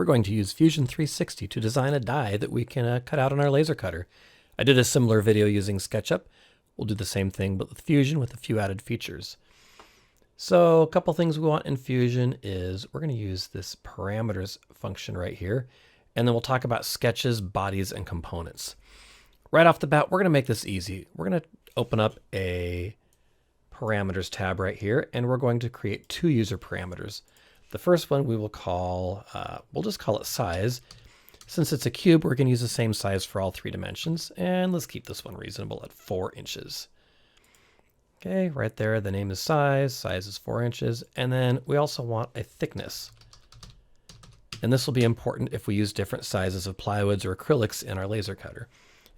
we're going to use Fusion 360 to design a die that we can cut out on our laser cutter. I did a similar video using SketchUp. We'll do the same thing, but with Fusion with a few added features. So a couple things we want in Fusion is we're going to use this parameters function right here, and then we'll talk about sketches, bodies, and components. Right off the bat, we're going to make this easy. We're going to open up a parameters tab right here, and we're going to create two user parameters. The first one we will call, we'll just call it size. Since it's a cube, we're going to use the same size for all 3 dimensions, and let's keep this one reasonable at 4 inches. Okay, right there, the name is size is 4 inches, and then we also want a thickness. And this will be important if we use different sizes of plywoods or acrylics in our laser cutter.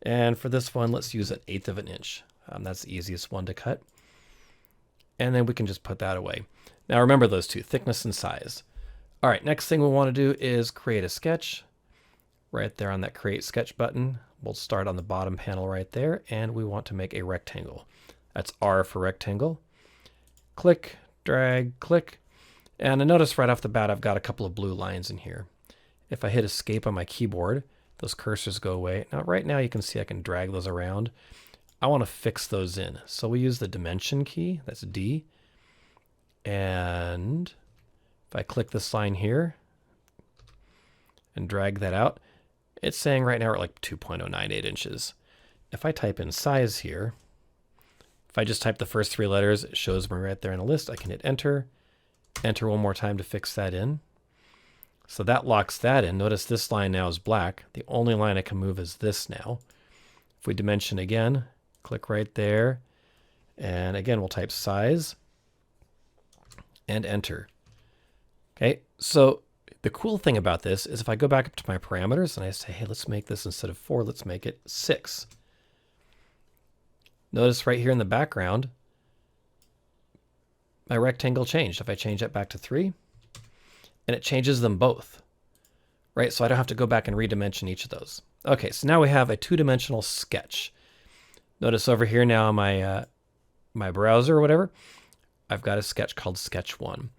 And for this one, let's use 1/8 of an inch. That's the easiest one to cut. And then we can just put that away. Now remember those two, thickness and size. All right, next thing we want to do is create a sketch. Right there on that Create Sketch button. We'll start on the bottom panel right there, and we want to make a rectangle. That's R for rectangle. Click, drag, click. And I notice right off the bat I've got a couple of blue lines in here. If I hit Escape on my keyboard, those cursors go away. Now right now you can see I can drag those around. I want to fix those in. So we use the dimension key, that's D. And if I click this line here and drag that out, it's saying right now we're at like 2.098 inches. If I type in size here, if I just type the first 3 letters, it shows me right there in the list. I can hit enter, enter one more time to fix that in. So that locks that in. Notice this line now is black. The only line I can move is this now. If we dimension again, click right there. And again, we'll type size and enter. Okay, so the cool thing about this is if I go back up to my parameters and I say, hey, let's make this instead of 4, let's make it 6. Notice right here in the background, my rectangle changed. If I change that back to 3, and it changes them both, right? So I don't have to go back and redimension each of those. Okay, so now we have a 2-dimensional sketch. Notice over here now on my browser or whatever, I've got a sketch called Sketch 1.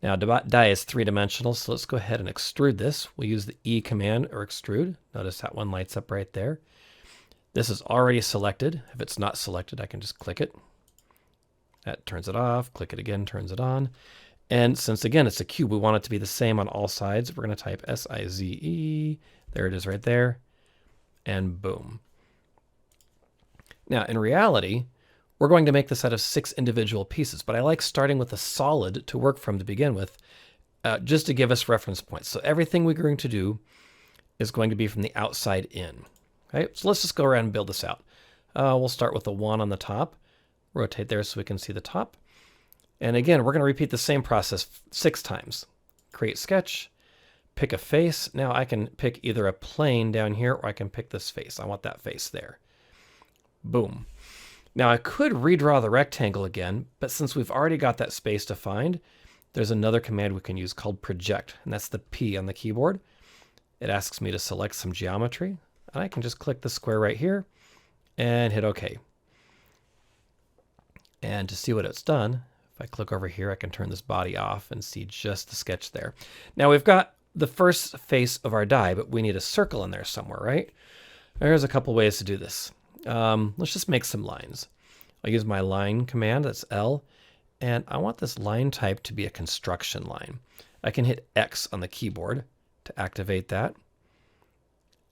Now die is 3-dimensional, so let's go ahead and extrude this. We'll use the E command or extrude. Notice that one lights up right there. This is already selected. If it's not selected, I can just click it. That turns it off. Click it again, turns it on. And since again it's a cube, we want it to be the same on all sides. We're going to type S-I-Z-E. There it is right there. And boom. Now in reality, we're going to make this out of 6 individual pieces, but I like starting with a solid to work from to begin with, just to give us reference points. So everything we're going to do is going to be from the outside in. Okay, so let's just go around and build this out. We'll start with a 1 on the top, rotate there so we can see the top. And again, we're going to repeat the same process 6 times. Create sketch, pick a face. Now I can pick either a plane down here or I can pick this face. I want that face there. Boom. Now I could redraw the rectangle again, but since we've already got that space defined, there's another command we can use called project, and that's the P on the keyboard. It asks me to select some geometry, and I can just click the square right here and hit OK. And to see what it's done, if I click over here, I can turn this body off and see just the sketch there. Now we've got the first face of our die, but we need a circle in there somewhere, right? There's a couple ways to do this. Let's just make some lines. I'll use my line command, that's L, and I want this line type to be a construction line. I can hit X on the keyboard to activate that.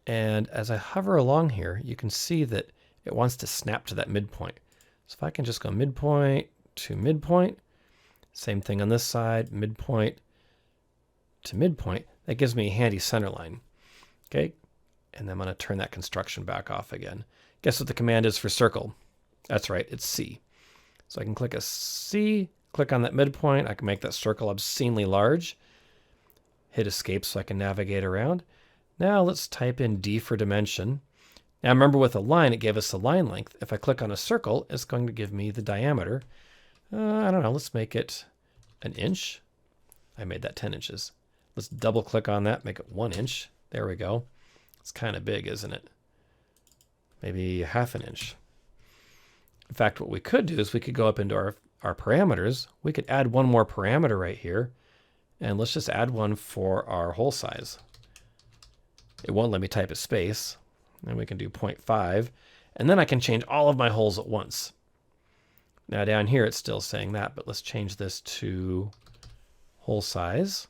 And as I hover along here, you can see that it wants to snap to that midpoint. So if I can just go midpoint to midpoint, same thing on this side, midpoint to midpoint, that gives me a handy center line. Okay, and then I'm going to turn that construction back off again. Guess what the command is for circle? That's right, it's C. So I can click a C, click on that midpoint, I can make that circle obscenely large, hit escape so I can navigate around. Now let's type in D for dimension. Now remember with a line, it gave us the line length. If I click on a circle, it's going to give me the diameter. I don't know, let's make it an inch. I made that 10 inches. Let's double click on that, make it 1 inch. There we go. It's kind of big, isn't it? Maybe 1/2 inch. In fact, what we could do is we could go up into our parameters. We could add one more parameter right here. And let's just add one for our hole size. It won't let me type a space. And we can do 0.5. And then I can change all of my holes at once. Now down here it's still saying that, but let's change this to hole size.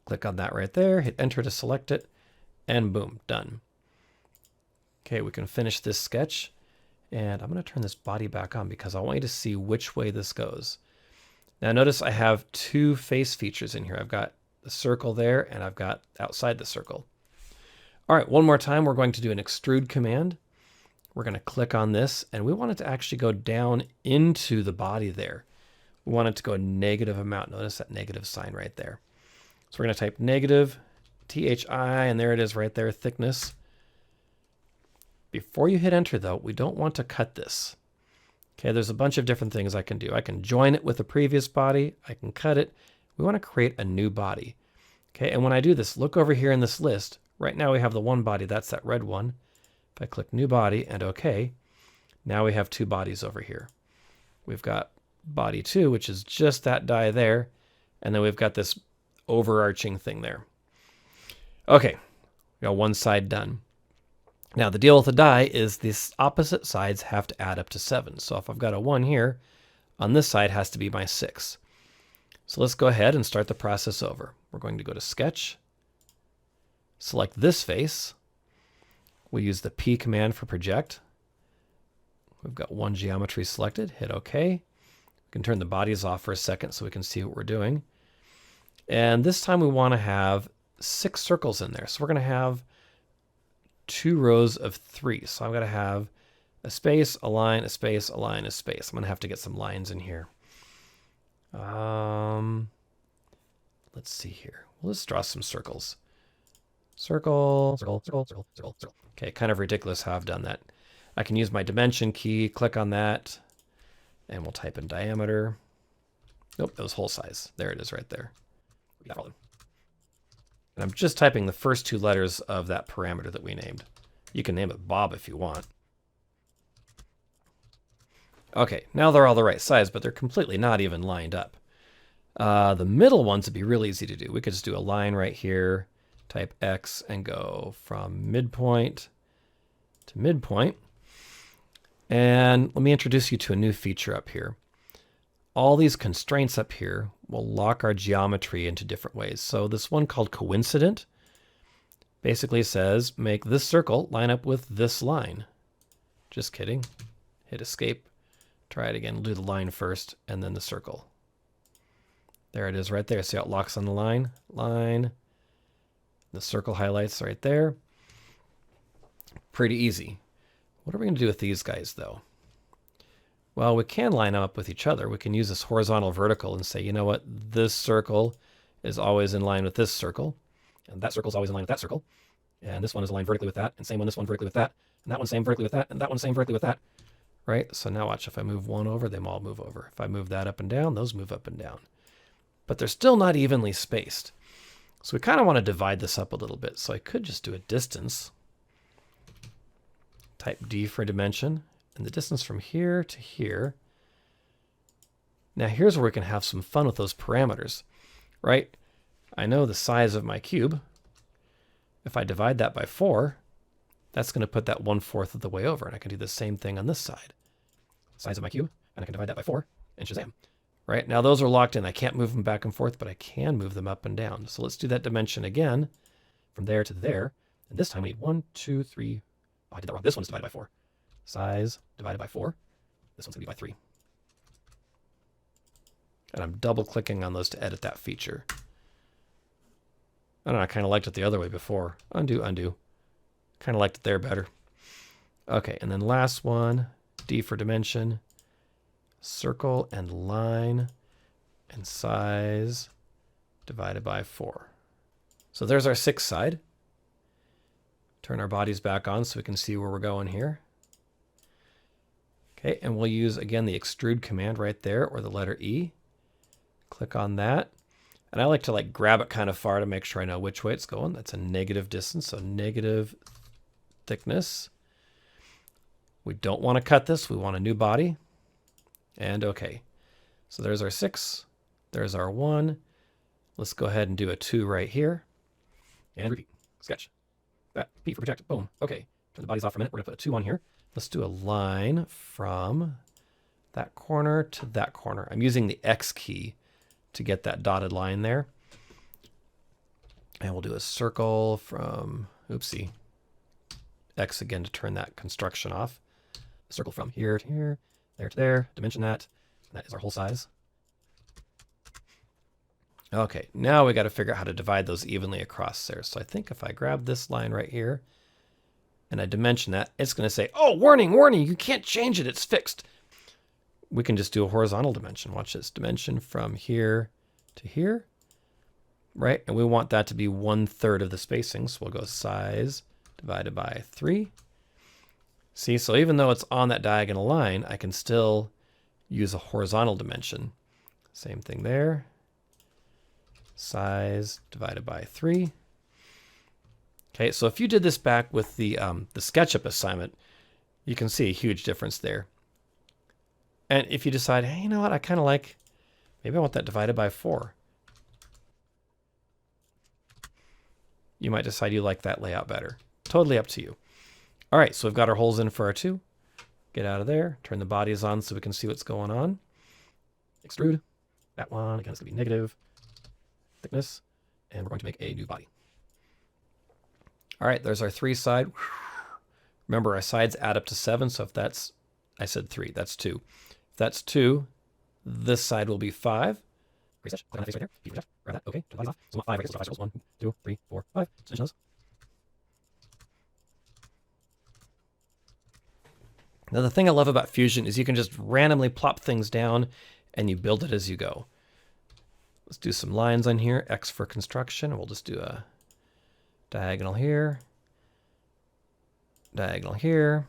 Click on that right there, hit enter to select it, and boom, done. Okay, we can finish this sketch. And I'm going to turn this body back on because I want you to see which way this goes. Now notice I have two face features in here. I've got the circle there and I've got outside the circle. All right, one more time, we're going to do an extrude command. We're going to click on this and we want it to actually go down into the body there. We want it to go a negative amount. Notice that negative sign right there. So we're going to type negative THI and there it is right there, thickness. Before you hit enter though, we don't want to cut this. Okay, there's a bunch of different things I can do. I can join it with the previous body. I can cut it. We want to create a new body. Okay, and when I do this, look over here in this list. Right now we have the one body, that's that red one. If I click new body and OK, now we have two bodies over here. We've got body 2, which is just that die there. And then we've got this overarching thing there. Okay, we got one side done. Now the deal with the die is these opposite sides have to add up to 7. So if I've got a 1 here, on this side has to be my 6. So let's go ahead and start the process over. We're going to go to Sketch, select this face. We use the P command for project. We've got one geometry selected, hit OK. We can turn the bodies off for a second so we can see what we're doing. And this time we want to have 6 circles in there. So we're going to have 2 rows of 3. So I'm going to have a space, a line, a space, a line, a space. I'm going to have to get some lines in here. Let's see here. Well, let's draw some circles. Circle, circle, circle, circle, circle, circle. Okay, kind of ridiculous how I've done that. I can use my dimension key, click on that, and we'll type in diameter. Nope, that was hole size. There it is right there. And I'm just typing the first 2 letters of that parameter that we named. You can name it Bob if you want. Okay, now they're all the right size, but they're completely not even lined up. The middle ones would be really easy to do. We could just do a line right here, type X, and go from midpoint to midpoint. And let me introduce you to a new feature up here. All these constraints up here will lock our geometry into different ways. So this one called coincident basically says make this circle line up with this line. Just kidding. Hit escape. Try it again. Do the line first and then the circle. There it is right there. See how it locks on the line? Line. The circle highlights right there. Pretty easy. What are we going to do with these guys though? Well, we can line them up with each other. We can use this horizontal vertical and say, you know what, this circle is always in line with this circle, and that circle is always in line with that circle, and this one is aligned vertically with that, and same one, this one vertically with that, and that one same vertically with that, and that one same vertically with that, right? So now watch, if I move one over, they all move over. If I move that up and down, those move up and down. But they're still not evenly spaced. So we kind of want to divide this up a little bit. So I could just do a distance, type D for dimension, and the distance from here to here. Now here's where we can have some fun with those parameters, right? I know the size of my cube. If I divide that by 4, that's going to put that 1/4 of the way over. And I can do the same thing on this side. Size of my cube, and I can divide that by 4, and shazam. Right, now those are locked in. I can't move them back and forth, but I can move them up and down. So let's do that dimension again, from there to there. And this time we need 1, 2, 3. Oh, I did that wrong. This one's divided by 4. Size divided by 4. This one's going to be by 3. And I'm double clicking on those to edit that feature. I don't know, I kind of liked it the other way before. Undo, undo. Kind of liked it there better. Okay, and then last one, D for dimension, circle and line and size divided by 4. So there's our 6 side. Turn our bodies back on so we can see where we're going here. Okay, and we'll use again the extrude command right there, or the letter E. Click on that. And I like to grab it kind of far to make sure I know which way it's going. That's a negative distance, so negative thickness. We don't want to cut this. We want a new body. And okay. So there's our 6. There's our 1. Let's go ahead and do a 2 right here. And repeat. Sketch. That. P for project. Boom. Okay. Turn the bodies off for a minute. We're going to put a 2 on here. Let's do a line from that corner to that corner. I'm using the X key to get that dotted line there. And we'll do a circle from, oopsie, X again to turn that construction off. A circle from here to here, there to there, dimension that. That is our whole size. Okay, now we got to figure out how to divide those evenly across there. So I think if I grab this line right here and I dimension that, it's going to say, oh, warning, warning, you can't change it, it's fixed. We can just do a horizontal dimension. Watch this, dimension from here to here, right? And we want that to be 1/3 of the spacing. So we'll go size divided by 3. See, so even though it's on that diagonal line, I can still use a horizontal dimension. Same thing there. Size divided by 3. Okay, so if you did this back with the SketchUp assignment, you can see a huge difference there. And if you decide, hey, you know what, I kind of like, maybe I want that divided by 4. You might decide you like that layout better. Totally up to you. All right, so we've got our holes in for our 2. Get out of there, turn the bodies on so we can see what's going on. Extrude. That one, again, it's going to be negative thickness, and we're going to make a new body. All right, there's our 3 side. Remember, our sides add up to 7, so if that's, I said 3, that's 2. If that's 2, this side will be 5. Reset, click on that face right there, keep it, grab that, okay, turn the bodies off. So we want 5 right here, so 5 circles, 1, 2, 3, 4, 5. Position those. Now, the thing I love about Fusion is you can just randomly plop things down and you build it as you go. Let's do some lines on here. X for construction. We'll just do a diagonal here, diagonal here.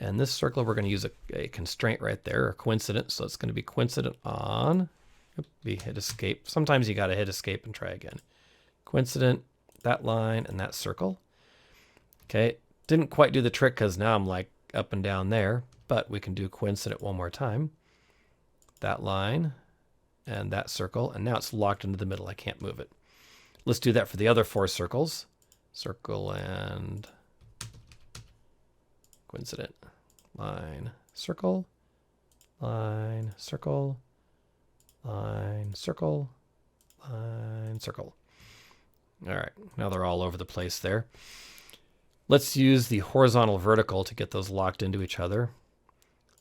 And this circle, we're going to use a constraint right there, or coincident. So it's going to be coincident on, hit escape. Sometimes you got to hit escape and try again. Coincident, that line and that circle. Okay, didn't quite do the trick because now I'm like up and down there, but we can do coincident one more time. That line and that circle, and now it's locked into the middle. I can't move it. Let's do that for the other 4 circles. Circle and coincident. Line, circle, line, circle, line, circle, line, circle. All right, now they're all over the place there. Let's use the horizontal vertical to get those locked into each other.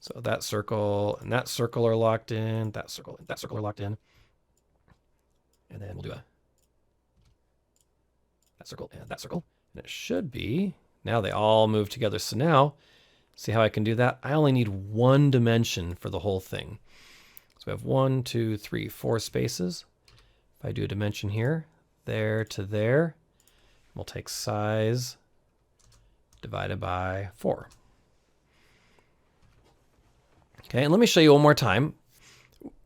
So that circle and that circle are locked in, that circle and that circle are locked in. And then we'll do that circle and that circle. And it should be, now they all move together. So now, see how I can do that? I only need 1 dimension for the whole thing. So we have 1, 2, 3, 4 spaces. If I do a dimension here, there to there, we'll take size divided by 4. Okay, and let me show you one more time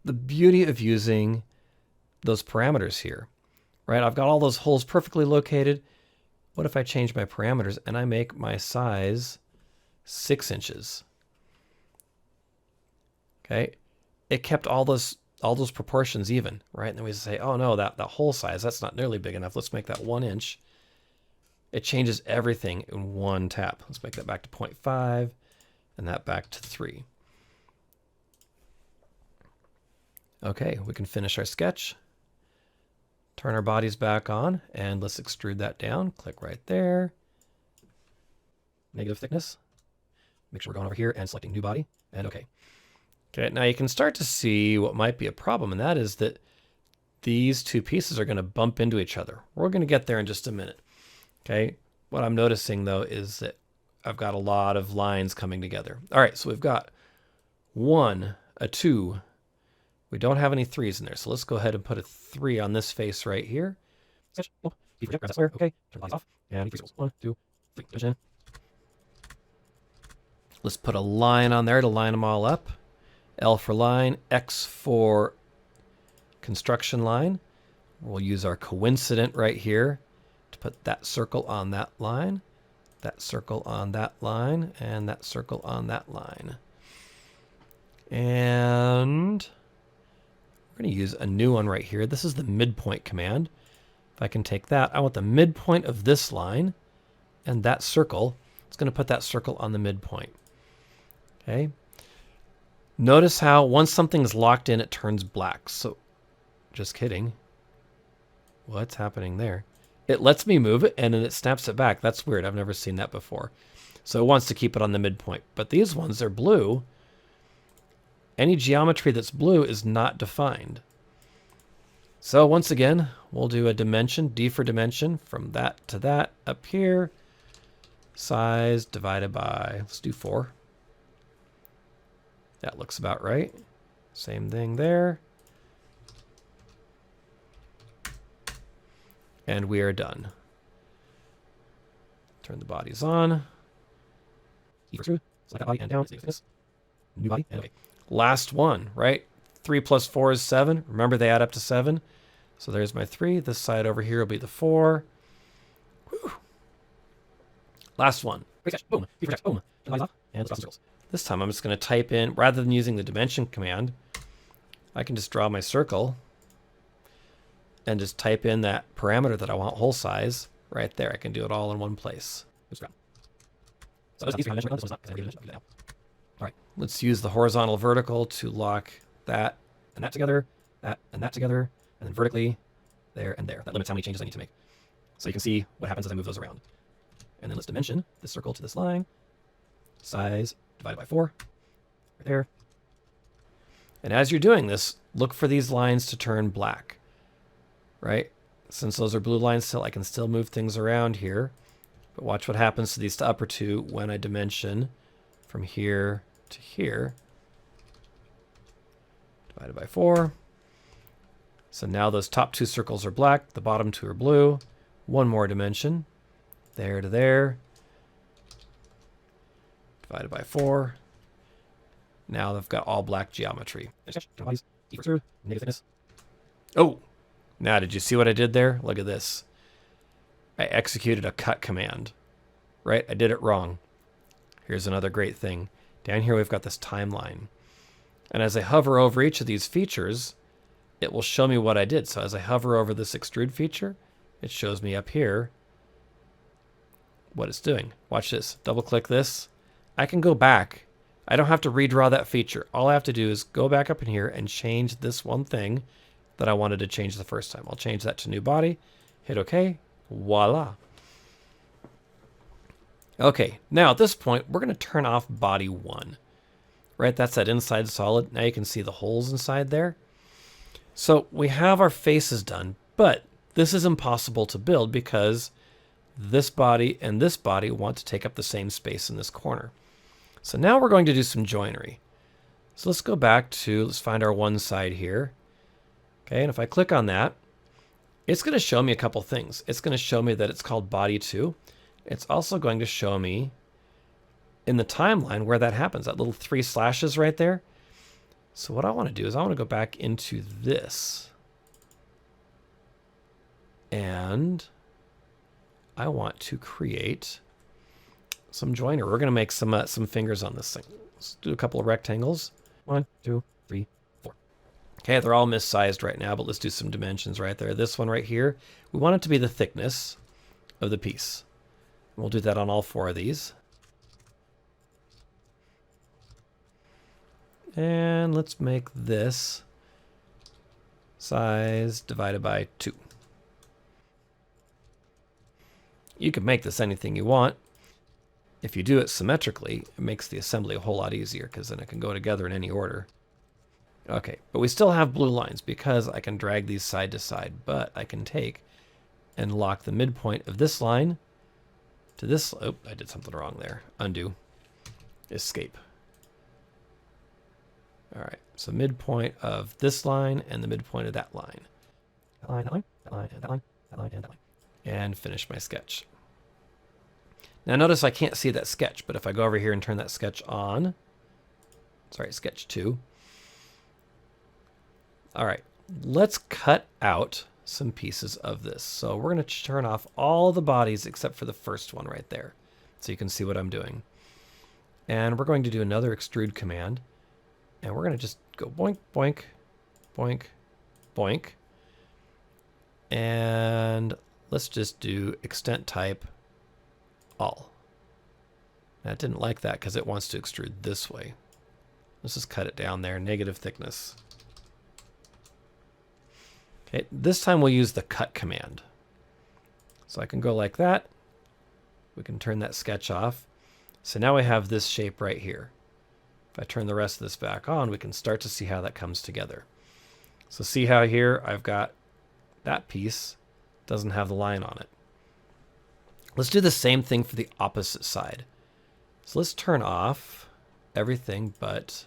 the beauty of using those parameters here, right? I've got all those holes perfectly located. What if I change my parameters and I make my size 6 inches? Okay, it kept all those proportions even, right? And then we say, oh no, that hole size, that's not nearly big enough. Let's make that 1 inch. It changes everything in one tap. Let's make that back to 0.5 and that back to 3. Okay, we can finish our sketch. Turn our bodies back on and let's extrude that down. Click right there. Negative thickness. Make sure we're going over here and selecting new body and okay. Okay, now you can start to see what might be a problem, and that is that these 2 pieces are going to bump into each other. We're going to get there in just a minute. Okay, what I'm noticing though is that I've got a lot of lines coming together. All right, so we've got 1, a 2. We don't have any 3s in there, so let's go ahead and put a 3 on this face right here. Sketch. Oh, grab that square. Okay, turn the lines off. And 3 circles. 1, 2, 3. Division. Let's put a line on there to line them all up. L for line, X for construction line. We'll use our coincident right here to put that circle on that line, that circle on that line, and that circle on that line. And we're going to use a new one right here. This is the midpoint command. If I can take that, I want the midpoint of this line and that circle. It's going to put that circle on the midpoint. Okay. Notice how once something's locked in, it turns black. So, just kidding. What's happening there? It lets me move it and then it snaps it back. That's weird. I've never seen that before. So it wants to keep it on the midpoint. But these ones, they're blue. Any geometry that's blue is not defined. So once again, we'll do a dimension, D for dimension, from that to that up here. Size divided by, let's do 4. That looks about right. Same thing there. And we are done. Turn the bodies on. Select that body and down. New body and okay. Last one, right? 3 plus 4 is 7. Remember, they add up to 7. So there's my 3. This side over here will be the 4. Whew. Last one. Boom. Boom. And let's draw some circles. This time I'm just going to type in, rather than using the dimension command, I can just draw my circle and just type in that parameter that I want, hole size, right there. I can do it all in one place. So this one's not, all right, let's use the horizontal vertical to lock that and that together, that and that together, and then vertically there and there. That limits how many changes I need to make. So you can see what happens as I move those around. And then let's dimension this circle to this line. Size divided by 4, right there. And as you're doing this, look for these lines to turn black, right? Since those are blue lines still, I can still move things around here. But watch what happens to these upper two when I dimension from here to here. Divided by 4. So now those top 2 circles are black, the bottom 2 are blue. One more dimension, there to there. Divided by 4. Now they've got all black geometry. Oh, now did you see what I did there? Look at this. I executed a cut command, right? I did it wrong. Here's another great thing. Down here we've got this timeline. And as I hover over each of these features, it will show me what I did. So as I hover over this extrude feature, it shows me up here what it's doing. Watch this. Double click this. I can go back. I don't have to redraw that feature. All I have to do is go back up in here and change this one thing that I wanted to change the first time. I'll change that to new body, hit OK, voila. Okay, now at this point, we're going to turn off body 1. Right, that's that inside solid. Now you can see the holes inside there. So we have our faces done, but this is impossible to build because this body and this body want to take up the same space in this corner. So now we're going to do some joinery. So let's go back to, let's find our one side here. Okay, and if I click on that, it's going to show me a couple things. It's going to show me that it's called body 2. It's also going to show me in the timeline where that happens, that little 3 slashes right there. So what I want to do is I want to go back into this. And I want to create some joiner. We're going to make some fingers on this thing. Let's do a couple of rectangles. 1, 2, 3, 4. Okay, they're all missized right now, but let's do some dimensions right there. This one right here, we want it to be the thickness of the piece. We'll do that on all 4 of these. And let's make this size divided by 2. You can make this anything you want. If you do it symmetrically, it makes the assembly a whole lot easier because then it can go together in any order. Okay, but we still have blue lines because I can drag these side to side, but I can take and lock the midpoint of this line to this. Oh, I did something wrong there. Undo. Escape. All right, so midpoint of this line and the midpoint of that line. That line, that line, that line, and that line, that line, and that line. And finish my sketch. Now notice I can't see that sketch, but if I go over here and turn that sketch on, sorry, sketch 2. All right, let's cut out some pieces of this. So we're going to turn off all the bodies except for the first one right there, so you can see what I'm doing. And we're going to do another extrude command. And we're going to just go boink, boink, boink, boink. And let's just do extent type all. Now, it didn't like that because it wants to extrude this way. Let's just cut it down there, negative thickness. Okay, this time we'll use the cut command. So I can go like that. We can turn that sketch off. So now we have this shape right here. If I turn the rest of this back on, we can start to see how that comes together. So see how here I've got that piece doesn't have the line on it. Let's do the same thing for the opposite side. So let's turn off everything but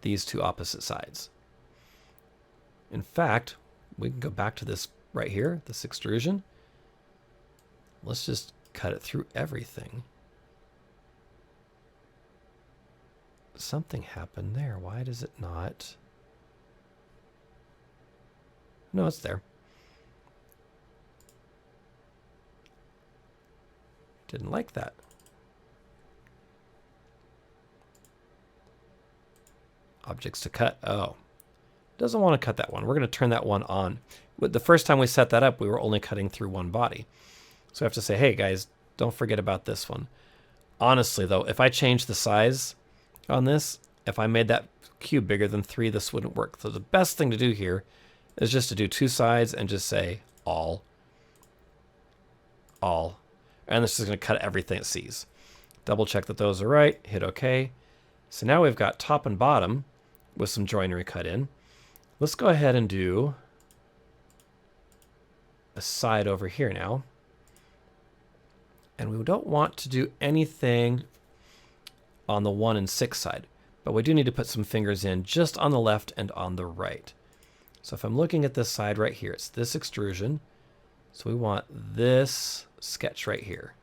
these two opposite sides. In fact, we can go back to this right here, this extrusion. Let's just cut it through everything. Something happened there. Why does it not? No, it's there. Didn't like that. Objects to cut. Oh. Doesn't want to cut that one. We're going to turn that one on. But the first time we set that up, we were only cutting through one body. So we have to say, hey guys, don't forget about this one. Honestly though, if I change the size on this, if I made that cube bigger than 3, this wouldn't work. So the best thing to do here is just to do 2 sides and just say all. And this is going to cut everything it sees. Double check that those are right, hit OK. So now we've got top and bottom with some joinery cut in. Let's go ahead and do a side over here now. And we don't want to do anything on the 1 and 6 side, but we do need to put some fingers in just on the left and on the right. So if I'm looking at this side right here, it's this extrusion. So we want this sketch right here.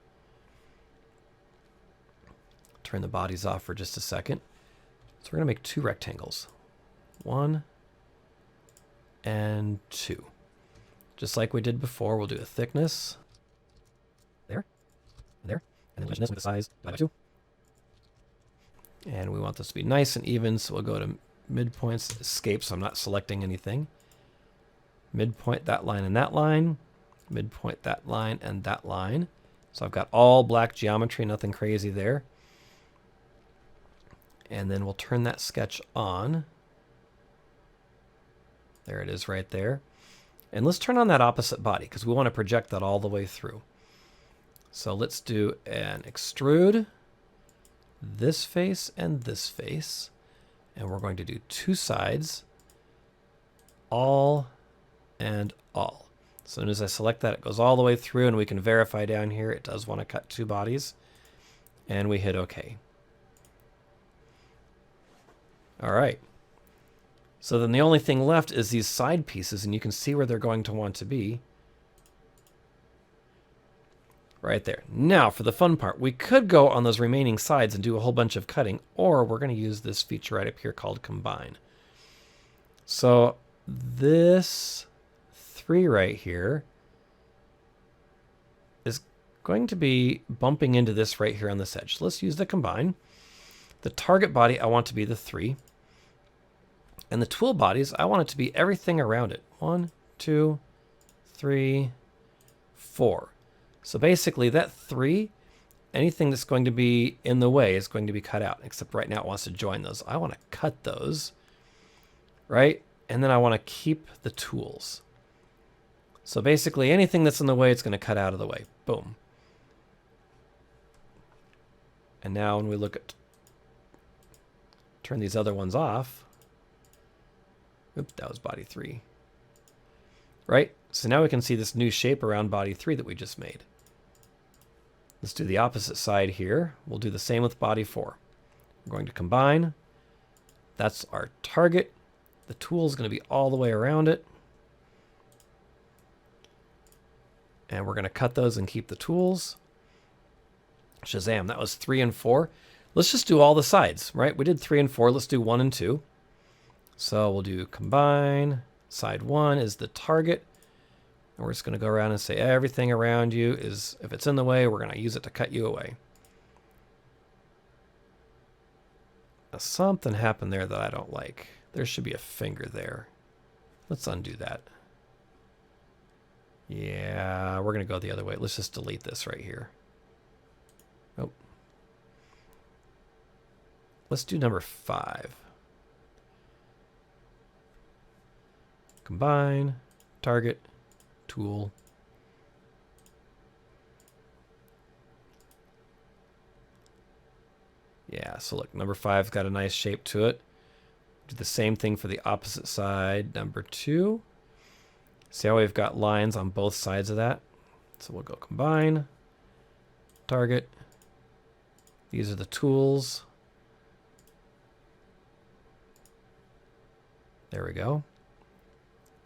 Turn the bodies off for just a second. So we're going to make 2 rectangles. 1 and 2. Just like we did before, we'll do a thickness. There. And there. And then dimension this with the size divided by 2. And we want this to be nice and even, so we'll go to midpoints, escape, so I'm not selecting anything. Midpoint that line and that line. Midpoint that line and that line. So I've got all black geometry, nothing crazy there. And then we'll turn that sketch on. There it is right there. And let's turn on that opposite body because we want to project that all the way through. So let's do an extrude, this face and this face. And we're going to do 2 sides, all and all. As soon as I select that, it goes all the way through, and we can verify down here it does want to cut 2 bodies. And we hit OK. All right. So then the only thing left is these side pieces, and you can see where they're going to want to be. Right there. Now for the fun part, we could go on those remaining sides and do a whole bunch of cutting, or we're going to use this feature right up here called combine. So this 3 right here is going to be bumping into this right here on this edge. So let's use the combine. The target body I want to be the 3. And the tool bodies, I want it to be everything around it. 1, 2, 3, 4. So basically that 3, anything that's going to be in the way is going to be cut out, except right now it wants to join those. I want to cut those, right? And then I want to keep the tools. So basically anything that's in the way, it's going to cut out of the way. Boom. And now when we look at, turn these other ones off. Oop, that was body 3. Right? So now we can see this new shape around body 3 that we just made. Let's do the opposite side here. We'll do the same with body 4. We're going to combine. That's our target. The tool is going to be all the way around it. And we're going to cut those and keep the tools. Shazam, that was 3 and 4. Let's just do all the sides, right? We did 3 and 4. Let's do 1 and 2. So we'll do combine. Side 1 is the target. And we're just going to go around and say everything around you is, if it's in the way, we're going to use it to cut you away. Now, something happened there that I don't like. There should be a finger there. Let's undo that. Yeah, we're going to go the other way. Let's just delete this right here. Oh. Let's do number 5. Combine, target, tool. Yeah, so look, number 5's got a nice shape to it. Do the same thing for the opposite side, number 2. See how we've got lines on both sides of that? So we'll go combine, target. These are the tools. There we go.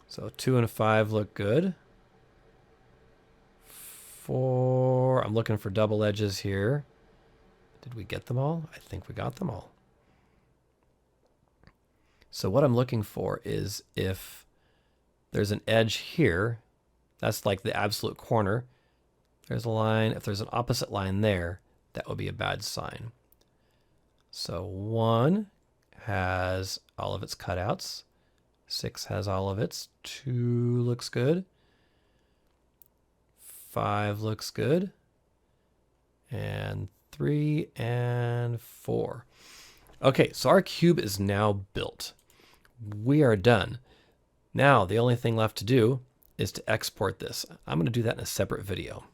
So 2 and 5 look good. 4, I'm looking for double edges here. Did we get them all? I think we got them all. So what I'm looking for is if there's an edge here, that's like the absolute corner. There's a line. If there's an opposite line there, that would be a bad sign. So 1 has all of its cutouts. 6 has all of its. 2 looks good. 5 looks good. And 3 and 4. Okay, so our cube is now built. We are done. Now, the only thing left to do is to export this. I'm going to do that in a separate video.